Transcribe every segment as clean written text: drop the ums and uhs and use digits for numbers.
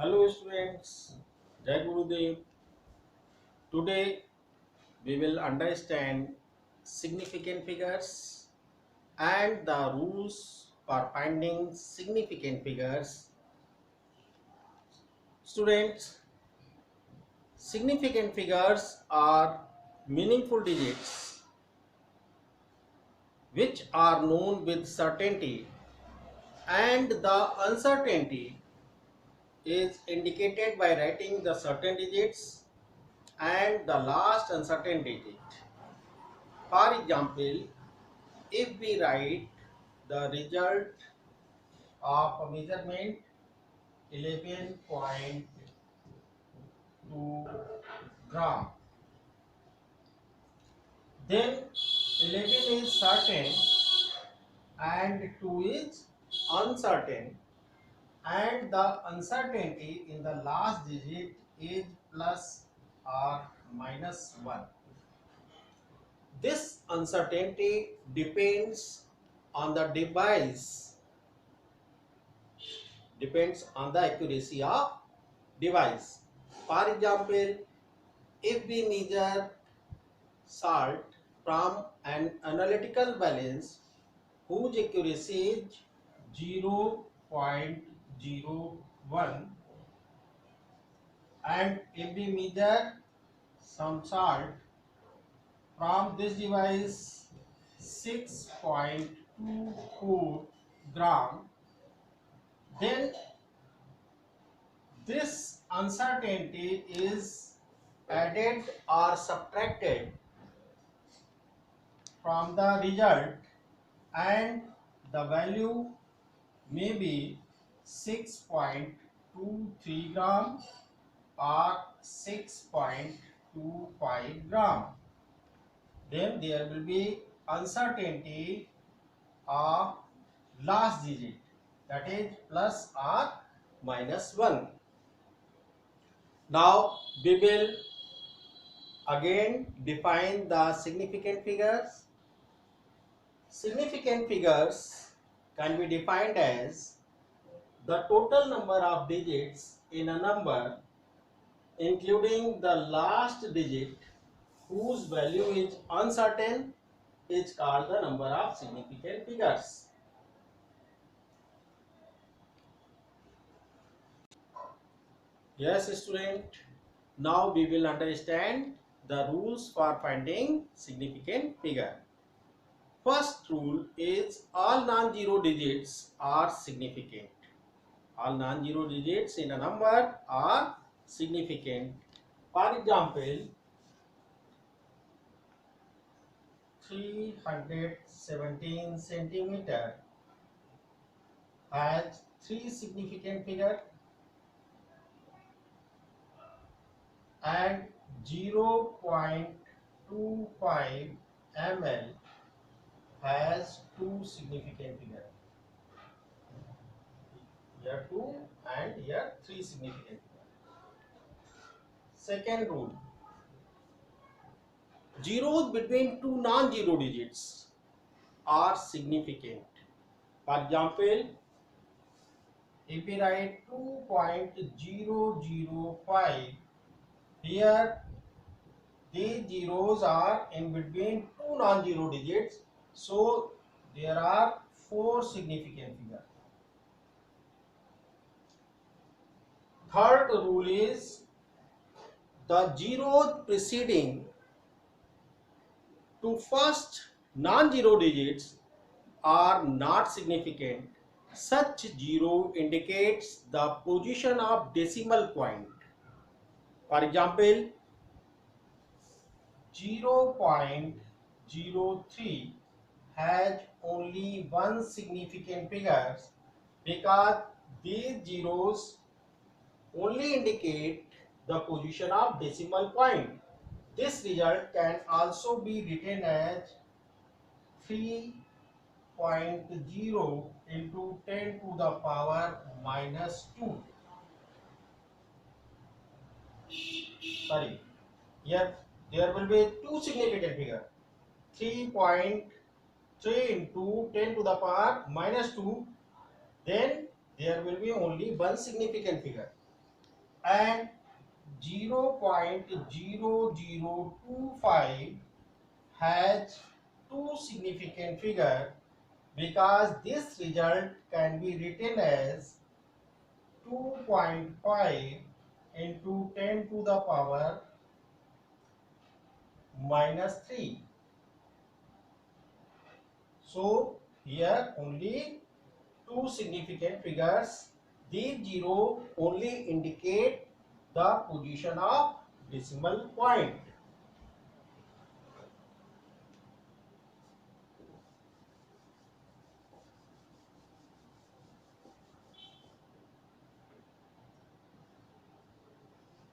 Hello students, Jai Gurudev. Today we will understand significant figures and the rules for finding significant figures. Students, significant figures are meaningful digits which are known with certainty, and the uncertainty is indicated by writing the certain digits and the last uncertain digit. For example, if we write the result of a measurement 11.2 gram, then 11 is certain and 2 is uncertain, and the uncertainty in the last digit is plus or minus 1. This uncertainty depends on the device, depends on the accuracy of device. For example, if we measure salt from an analytical balance whose accuracy is 0.01, and if we measure some salt from this device 6.24 gram, then this uncertainty is added or subtracted from the result, and the value may be 6.23 gram or 6.25 gram. Then there will be uncertainty of last digit, that is plus or minus 1. Now we will again define the significant figures. Significant figures can be defined as the total number of digits in a number, including the last digit whose value is uncertain, is called the number of significant figures. Yes, student. Now we will understand the rules for finding significant figure. First rule is all non-zero digits are significant. All non-zero digits in a number are significant. For example, 317 centimeter has three significant figures, and 0.25 ml has two significant figures. Here 2 and here 3 significant figures. Second rule, zeros between two non-zero digits are significant. For example, if we write 2.005, here these zeros are in between two non-zero digits, so there are four significant figures. Third rule is the zeros preceding to first non-zero digits are not significant. Such zero indicates the position of decimal point. For example, 0.03 has only one significant figure because these zeros only indicate the position of decimal point. This result can also be written as 3.0 into 10 to the power minus 2. Sorry, here there will be two significant figure, 3.3 into 10 to the power minus 2, then there will be only one significant figure. and 0.0025 has two significant figure, because this result can be written as 2.5 into 10 to the power minus 3. So here only two significant figures. These zero only indicate the position of decimal point.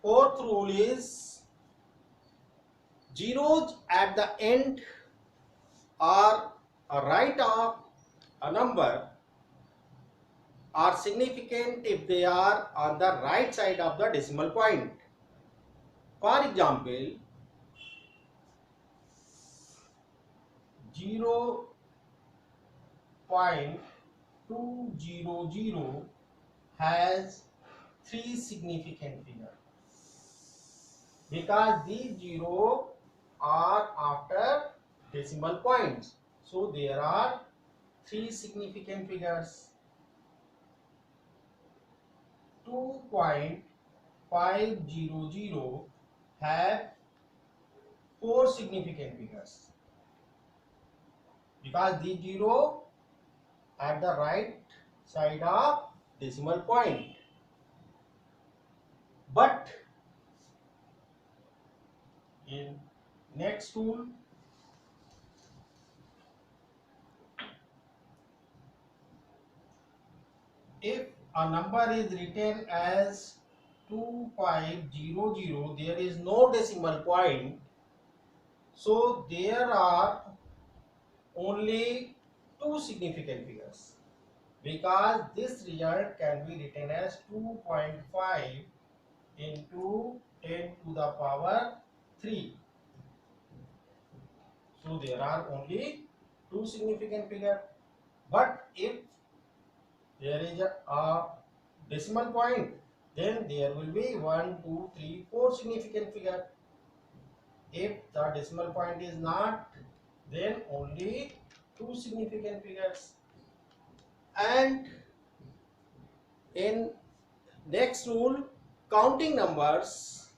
Fourth rule is zeros at the end or a right of a number are significant if they are on the right side of the decimal point. For example, 0.200 has three significant figures, because these zero are after decimal points. So there are three significant figures. 2.500 have four significant figures, because these zero at the right side of decimal point. But in next rule, if a number is written as 2500, there is no decimal point, so there are only two significant figures, because this result can be written as 2.5 into 10 to the power 3. So there are only two significant figures. But if there is a decimal point, then there will be 1, 2, 3, 4 significant figures. If the decimal point is not, then only two significant figures. And in next rule, counting numbers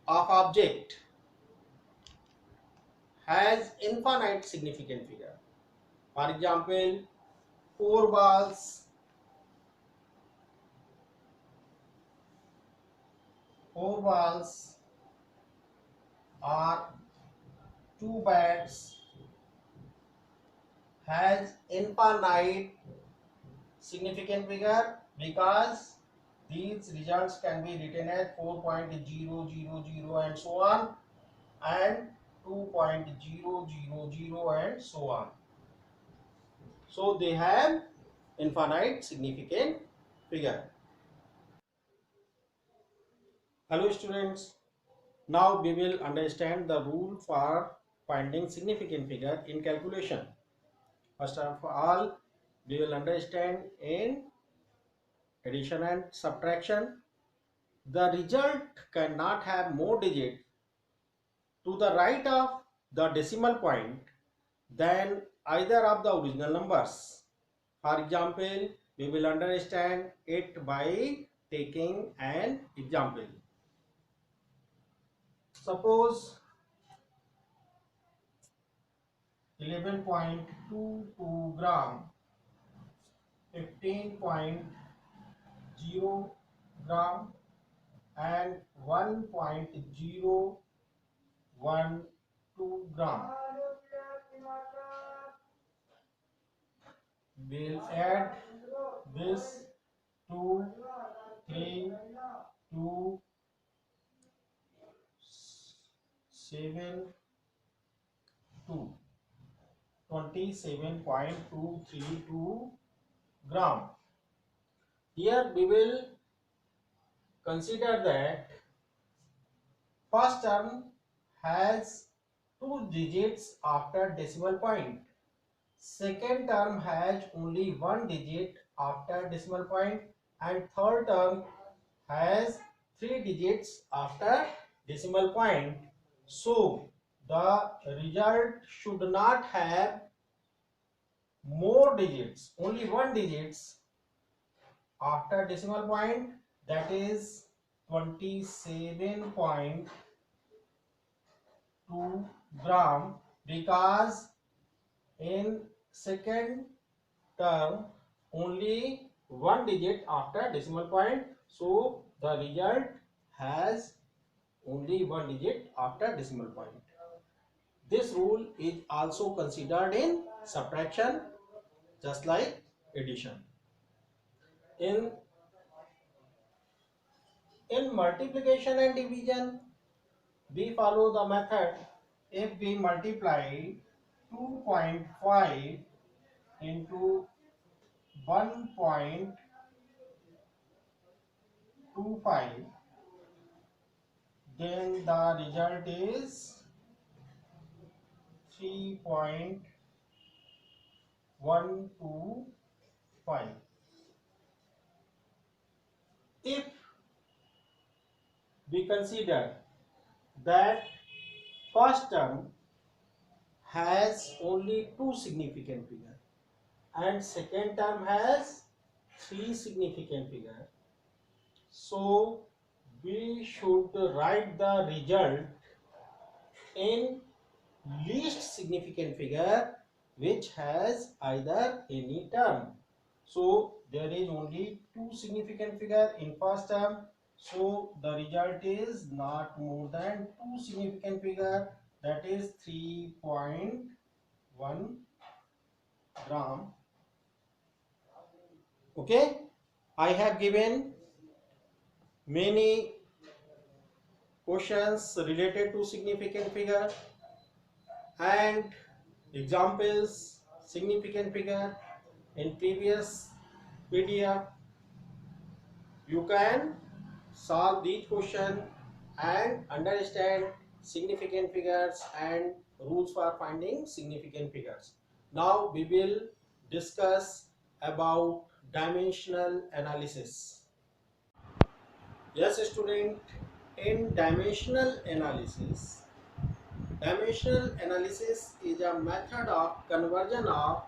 of object has infinite significant figure. For example, four balls, or two bats has infinite significant figure, because these results can be written as 4.000 and so on, and 2.000 and so on. So they have infinite significant figure. Hello students, now we will understand the rule for finding significant figure in calculation. First of all, we will understand in addition and subtraction. The result cannot have more digits to the right of the decimal point than either of the original numbers. For example, we will understand it by taking an example. Suppose 11.22 gram, 15.0 gram and 1.012 gram. We'll add this 2, 3, 2, 7, 2, 27.232 gram. Here we will consider that first term has two digits after decimal point. Second term has only one digit after decimal point. and third term has 3 digits after decimal point. So the result should not have more digits, only one digits after decimal point, that is 27.2 gram, because in second term only one digit after decimal point, so the result has only one digit after decimal point. This rule is also considered in subtraction, just like addition. In multiplication and division, we follow the method. If we multiply 2.5 into 1.25, then the result is 3.125. If we consider that first term has only two significant figures and second term has three significant figures, so we should write the result in least significant figure which has either any term. So there is only two significant figure in first term, so the result is not more than two significant figure, that is 3.1 gram. Okay, I have given many questions related to significant figure and examples significant figure in previous PDF. You can solve these questions and understand significant figures and rules for finding significant figures. Now we will discuss about dimensional analysis. Yes student, in dimensional analysis is a method of conversion of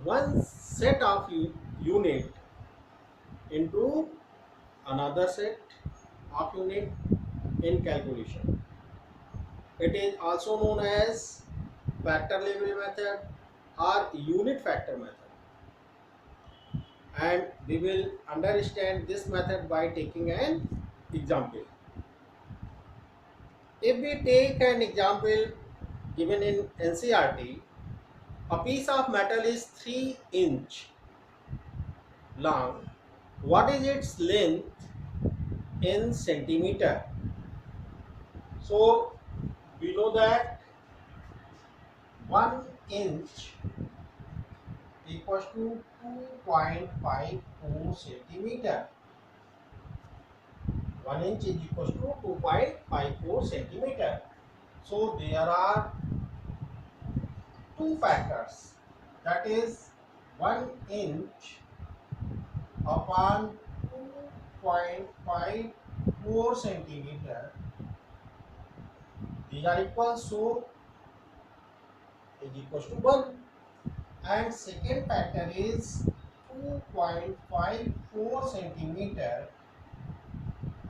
one set of unit into another set of unit in calculation. It is also known as factor level method or unit factor method, and we will understand this method by taking an example. If we take an example given in NCERT, a piece of metal is 3 inch long. What is its length in centimeter? So we know that 1 inch equals to 2.54 centimeter. 1 inch is equals to 2.54 centimeter. So there are two factors, that is 1 inch upon 2.54 centimeter. These are equal, so is equals to 1. And second factor is 2.54 centimeter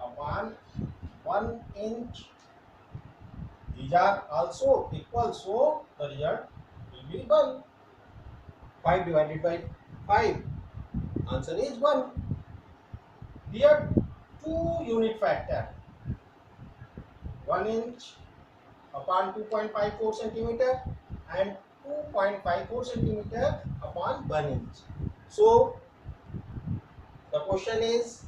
upon 1 inch. These are also equal, so the result will be 1. 5 divided by 5, answer is 1. Here two unit factor, 1 inch upon 2.54 centimeter and 2.54 centimeter upon 1 inch. So the question is,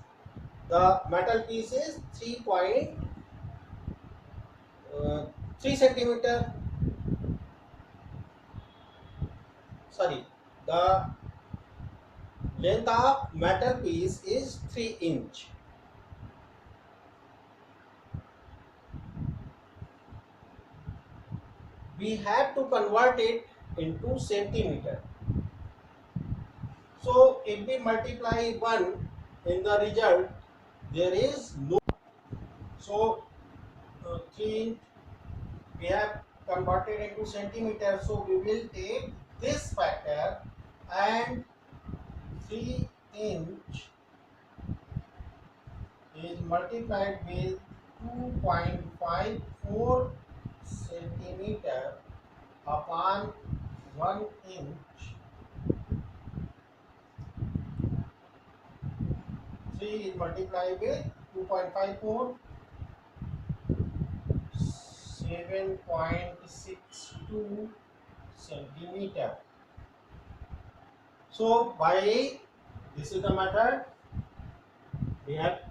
the metal piece is 3 centimeter, sorry, the length of metal piece is 3 inch. We have to convert it into centimeter. So if we multiply 1 in the result, there is no. So 3 we have converted into centimeter, so we will take this factor, and 3 inch is multiplied with 2.54 centimeter upon 1 inch. 3 is multiplied with 2.54, 7.62 centimeter. So by this is the method we have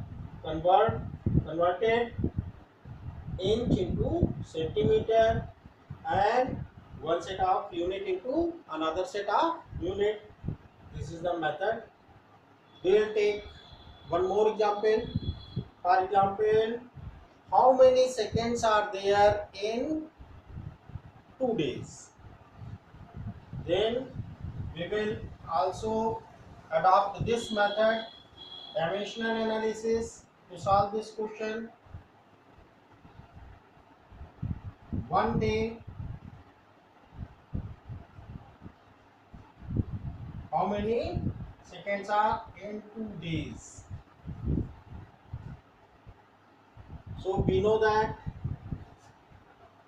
converted inch into centimeter, and one set of unit into another set of unit. This is the method. We will take one more example. For example, how many seconds are there in 2 days? Then we will also adopt this method, dimensional analysis, to solve this question. 1 day, how many seconds are in 2 days? So we know that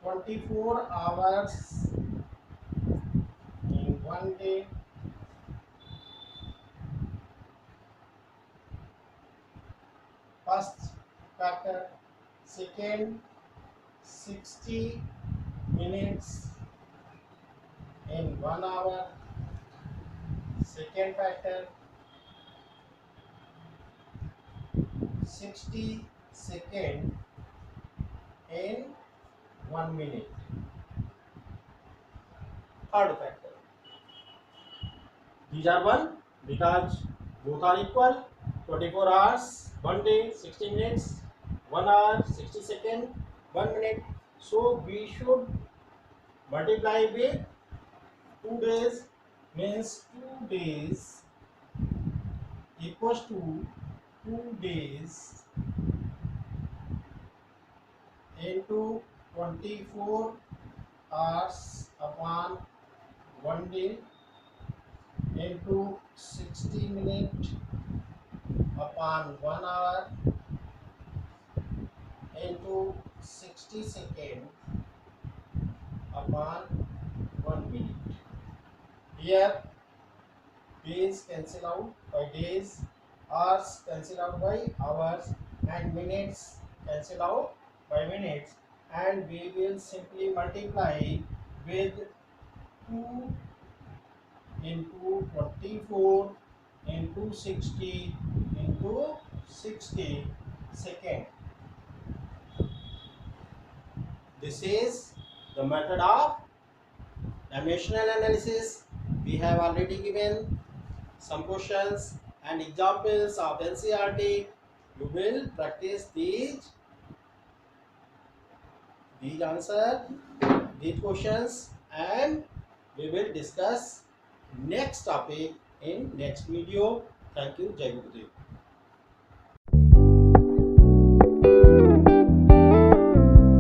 24 hours in 1 day. First factor. Second, 60 minutes in 1 hour. Second factor, 60 seconds in 1 minute. Third factor. These are one because both are equal. 24 hours, 1 day, 60 minutes, 1 hour, 60 seconds, 1 minute. So we should multiply with 2 days, means 2 days equals to 2 days into 24 hours upon 1 day into 60 minutes upon 1 hour into 60 seconds upon 1 minute. Here days cancel out by days, hours cancel out by hours, and minutes cancel out by minutes, and we will simply multiply with 2 into 24 into 60 into 60 second. This is the method of dimensional analysis. We have already given some questions and examples of NCERT. You will practice these answer, these questions, and we will discuss next topic in next video. Thank you. Jai Gurudev.